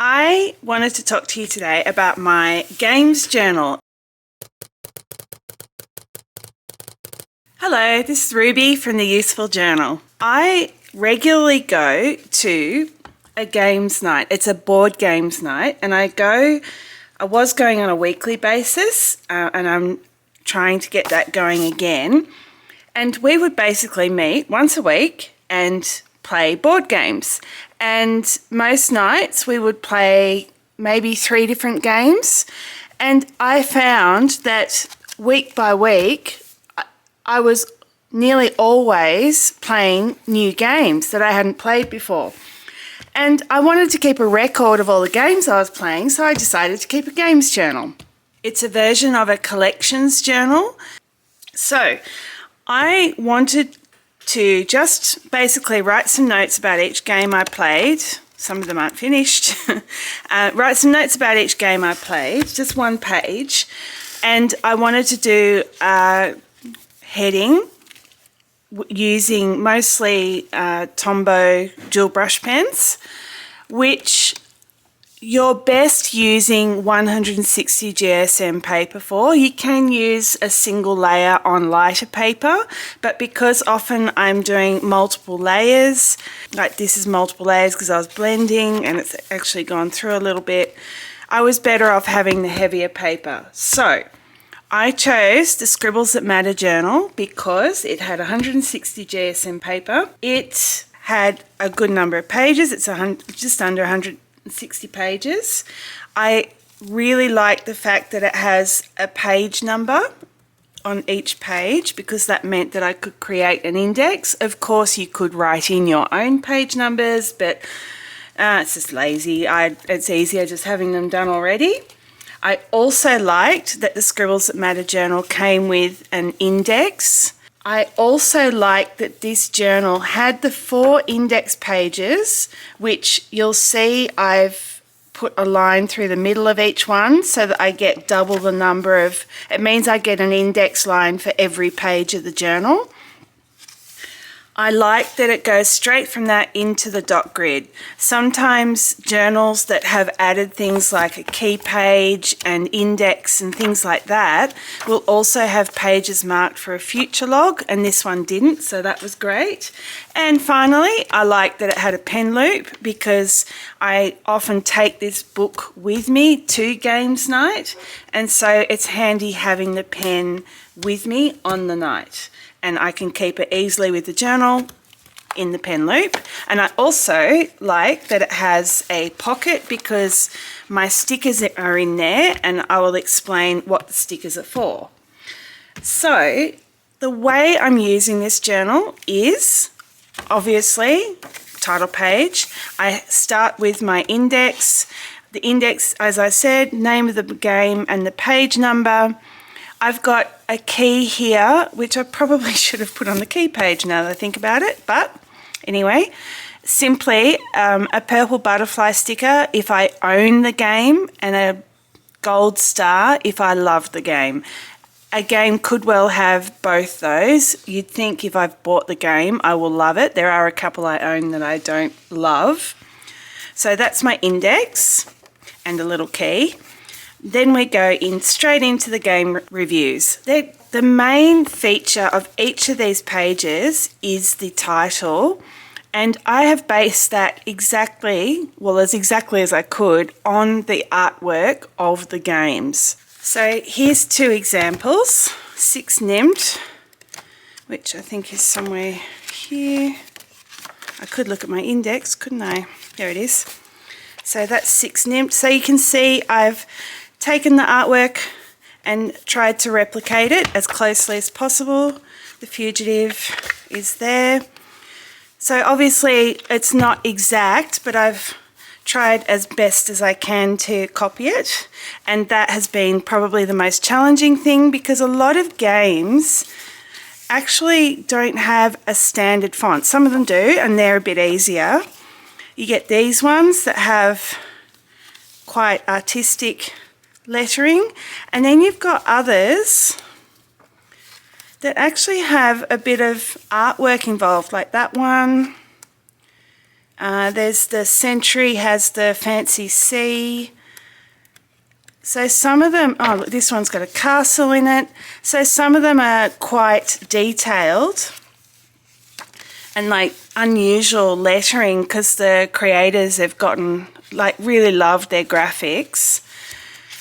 I wanted to talk to you today about my games journal. Hello, this is Ruby from the Useful Journal. I regularly go to a games night. It's a board games night, and I was going on a weekly basis, and I'm trying to get that going again. And we would basically meet once a week and play board games. And most nights we would play maybe 3 different games. And I found that week by week, I was nearly always playing new games that I hadn't played before. And I wanted to keep a record of all the games I was playing, so I decided to keep a games journal. It's a version of a collections journal. So I wanted to just basically write some notes about each game I played. Some of them aren't finished. Write some notes about each game I played, just 1 page. And I wanted to do a heading using mostly Tombow dual brush pens, which you're best using 160 GSM paper for. You can use a single layer on lighter paper, but because often I'm doing multiple layers, like this is multiple layers because I was blending and it's actually gone through a little bit, I was better off having the heavier paper. So I chose the Scribbles That Matter journal because it had 160 GSM paper. It had a good number of pages. It's just under 160 pages. I really like the fact that it has a page number on each page because that meant that I could create an index. Of course, you could write in your own page numbers, but it's just lazy. It's easier just having them done already. I also liked that the Scribbles That Matter journal came with an index. I also liked that this journal had the 4 index pages, which you'll see I've put a line through the middle of each one so that I get double the number of, it means I get an index line for every page of the journal. I like that it goes straight from that into the dot grid. Sometimes journals that have added things like a key page and index and things like that will also have pages marked for a future log, and this one didn't, so that was great. And finally, I like that it had a pen loop because I often take this book with me to games night, and so it's handy having the pen with me on the night. And I can keep it easily with the journal in the pen loop. And I also like that it has a pocket because my stickers are in there, and I will explain what the stickers are for. So the way I'm using this journal is obviously title page. I start with my index. The index, as I said, name of the game and the page number. I've got a key here, which I probably should have put on the key page now that I think about it. But anyway, simply a purple butterfly sticker if I own the game and a gold star if I love the game. A game could well have both those. You'd think if I've bought the game, I will love it. There are a couple I own that I don't love. So that's my index and a little key. Then we go straight into the game reviews. The main feature of each of these pages is the title, and I have based that exactly as I could on the artwork of the games. So here's 2 examples. 6 Nimmt, which I think is somewhere here. I could look at my index, couldn't I? There it is. So that's 6 Nimmt. So you can see I've taken the artwork and tried to replicate it as closely as possible. The fugitive is there. So obviously it's not exact, but I've tried as best as I can to copy it, and that has been probably the most challenging thing because a lot of games actually don't have a standard font. Some of them do, and they're a bit easier. You get these ones that have quite artistic lettering, and then you've got others that actually have a bit of artwork involved, like that one. There's the Century has the fancy sea. So some of them, oh, look, this one's got a castle in it. So some of them are quite detailed and like unusual lettering because the creators have gotten, like, really loved their graphics.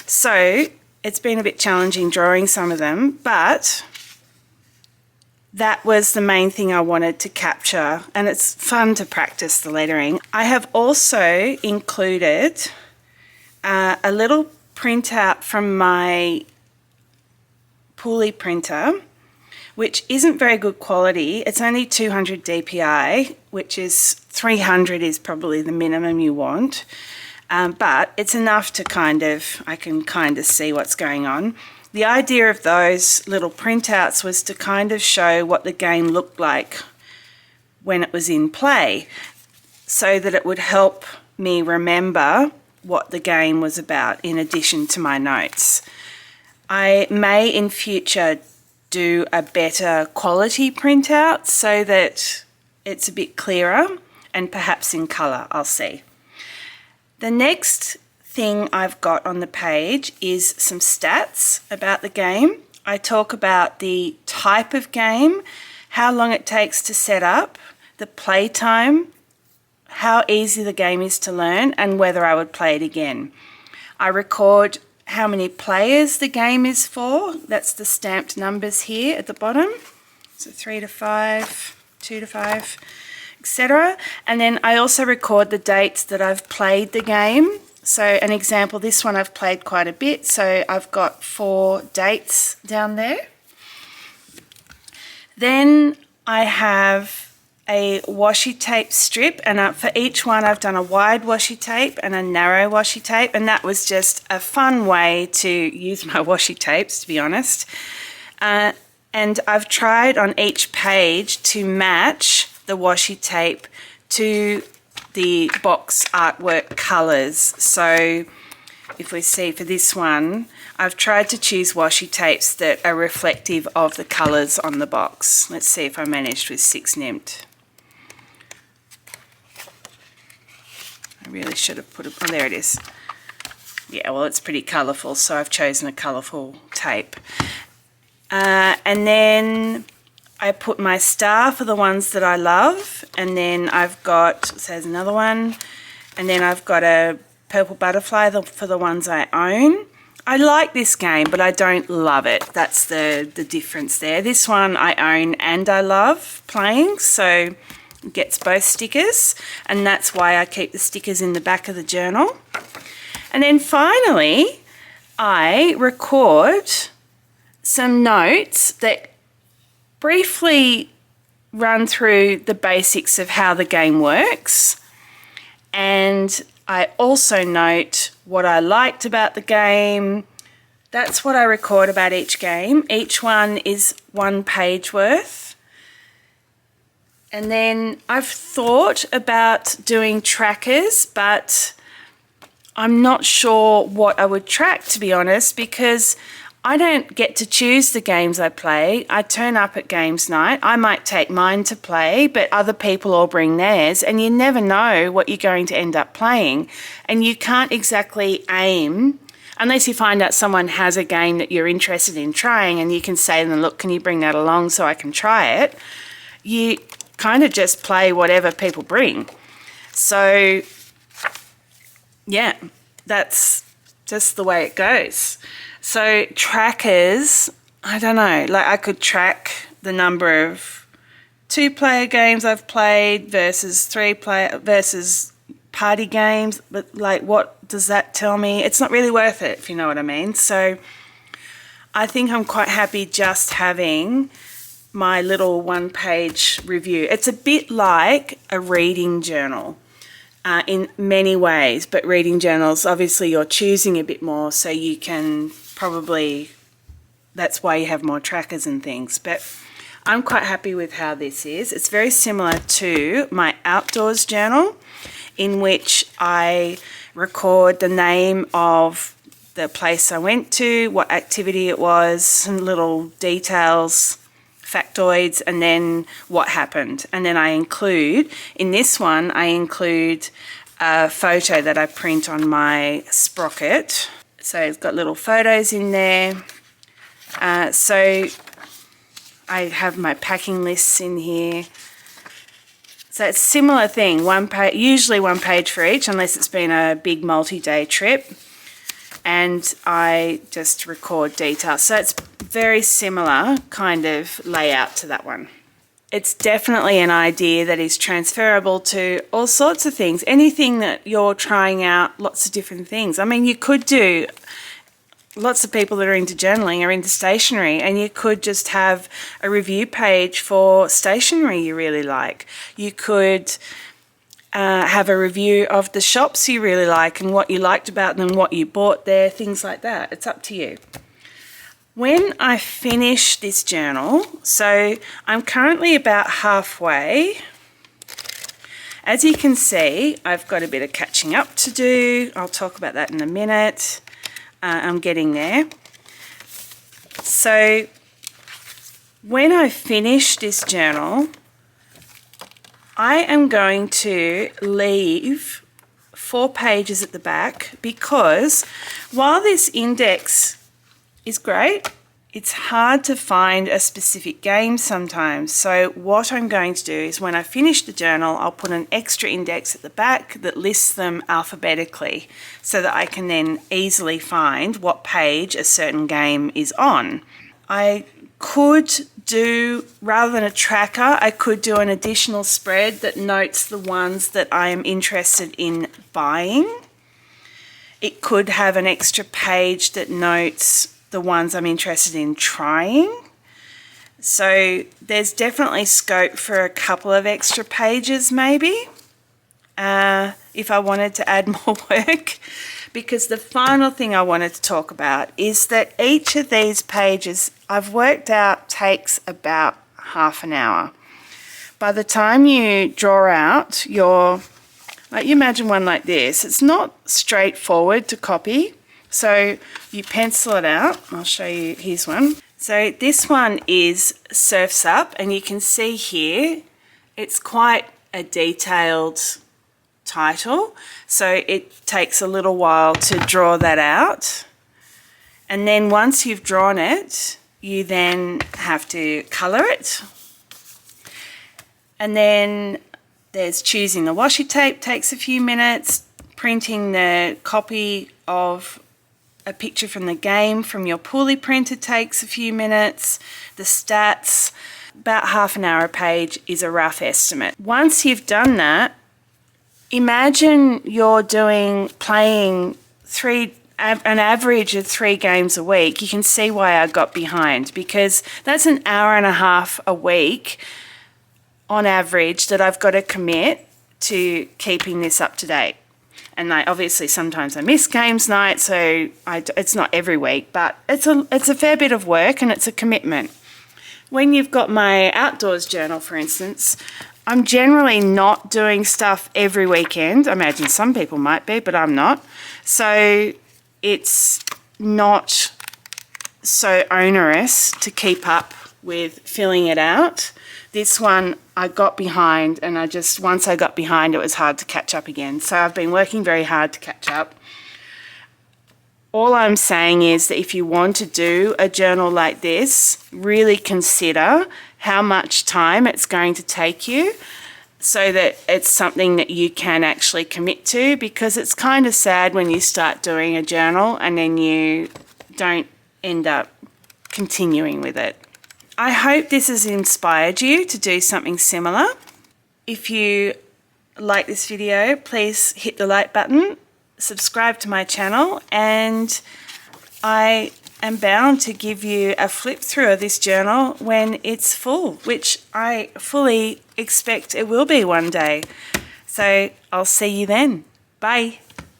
So it's been a bit challenging drawing some of them, but that was the main thing I wanted to capture, and it's fun to practice the lettering. I have also included a little printout from my pulley printer, which isn't very good quality. It's only 200 dpi, which is 300 is probably the minimum you want. But it's enough to I can kind of see what's going on. The idea of those little printouts was to kind of show what the game looked like when it was in play, so that it would help me remember what the game was about in addition to my notes. I may in future do a better quality printout so that it's a bit clearer and perhaps in colour, I'll see. The next thing I've got on the page is some stats about the game. I talk about the type of game, how long it takes to set up, the play time, how easy the game is to learn, and whether I would play it again. I record how many players the game is for. That's the stamped numbers here at the bottom. So 3 to 5, 2 to 5, etc. And then I also record the dates that I've played the game. So an example, this one I've played quite a bit, so I've got 4 dates down there. Then I have a washi tape strip, and for each one I've done a wide washi tape and a narrow washi tape, and that was just a fun way to use my washi tapes, to be honest. And I've tried on each page to match the washi tape to the box artwork colours. So if we see for this one, I've tried to choose washi tapes that are reflective of the colours on the box. Let's see if I managed with 6 Nimt. I really should have put it, oh, there it is. Yeah, well, it's pretty colourful, so I've chosen a colourful tape. And then I put my star for the ones that I love, and then I've got, so there's another one, and then I've got a purple butterfly for the ones I own. I like this game, but I don't love it. That's the difference there. This one I own and I love playing, so it gets both stickers, and that's why I keep the stickers in the back of the journal. And then finally, I record some notes that briefly run through the basics of how the game works, and I also note what I liked about the game. That's what I record about each game. Each one is 1 page worth. And then I've thought about doing trackers, but I'm not sure what I would track, to be honest, because I don't get to choose the games I play. I turn up at games night. I might take mine to play, but other people all bring theirs, and you never know what you're going to end up playing. And you can't exactly aim, unless you find out someone has a game that you're interested in trying, and you can say to them, look, can you bring that along so I can try it? You kind of just play whatever people bring. So, yeah, that's just the way it goes. So trackers, I don't know, like I could track the number of 2-player games I've played versus 3-player versus party games, but like what does that tell me? It's not really worth it, if you know what I mean. So I think I'm quite happy just having my little 1-page review. It's a bit like a reading journal. In many ways, but reading journals, obviously you're choosing a bit more, so you can probably, that's why you have more trackers and things. But I'm quite happy with how this is. It's very similar to my outdoors journal, in which I record the name of the place I went to, what activity it was, some little details, factoids, and then what happened. And then I include, in this one, I include a photo that I print on my sprocket. So it's got little photos in there. So I have my packing lists in here. So it's a similar thing, usually one page for each, unless it's been a big multi-day trip. And I just record details. So it's very similar kind of layout to that one. It's definitely an idea that is transferable to all sorts of things. Anything that you're trying out, lots of different things. I mean, you could do, lots of people that are into journaling are into stationery, and you could just have a review page for stationery you really like. You could have a review of the shops you really like and what you liked about them, what you bought there, things like that. It's up to you. When I finish this journal, so I'm currently about halfway. As you can see, I've got a bit of catching up to do. I'll talk about that in a minute. I'm getting there. So when I finish this journal, I am going to leave 4 pages at the back, because while this index is great, it's hard to find a specific game sometimes. So what I'm going to do is, when I finish the journal, I'll put an extra index at the back that lists them alphabetically, so that I can then easily find what page a certain game is on. I could do, rather than a tracker, I could do an additional spread that notes the ones that I am interested in buying. It could have an extra page that notes the ones I'm interested in trying. So there's definitely scope for a couple of extra pages maybe, if I wanted to add more work. Because the final thing I wanted to talk about is that each of these pages, I've worked out, takes about half an hour. By the time you draw out your, like, you imagine one like this, it's not straightforward to copy. So you pencil it out. I'll show you, here's one. So this one is Surf's Up, and you can see here, it's quite a detailed title, so it takes a little while to draw that out. And then once you've drawn it, you then have to colour it. And then there's choosing the washi tape, takes a few minutes. Printing the copy of a picture from the game from your pulley printer takes a few minutes. The stats, about half an hour a page is a rough estimate. Once you've done that, imagine you're playing an average of 3 games a week. You can see why I got behind, because that's an hour and a half a week on average that I've got to commit to keeping this up to date. And obviously sometimes I miss games night, so it's not every week, but it's a fair bit of work and it's a commitment. When you've got my outdoors journal, for instance, I'm generally not doing stuff every weekend. I imagine some people might be, but I'm not. So it's not so onerous to keep up with filling it out. This one I got behind, and once I got behind, it was hard to catch up again. So I've been working very hard to catch up. All I'm saying is that if you want to do a journal like this, really consider how much time it's going to take you, so that it's something that you can actually commit to, because it's kind of sad when you start doing a journal and then you don't end up continuing with it. I hope this has inspired you to do something similar. If you like this video, please hit the like button, subscribe to my channel, and I am bound to give you a flip through of this journal when it's full, which I fully expect it will be one day. So I'll see you then. Bye.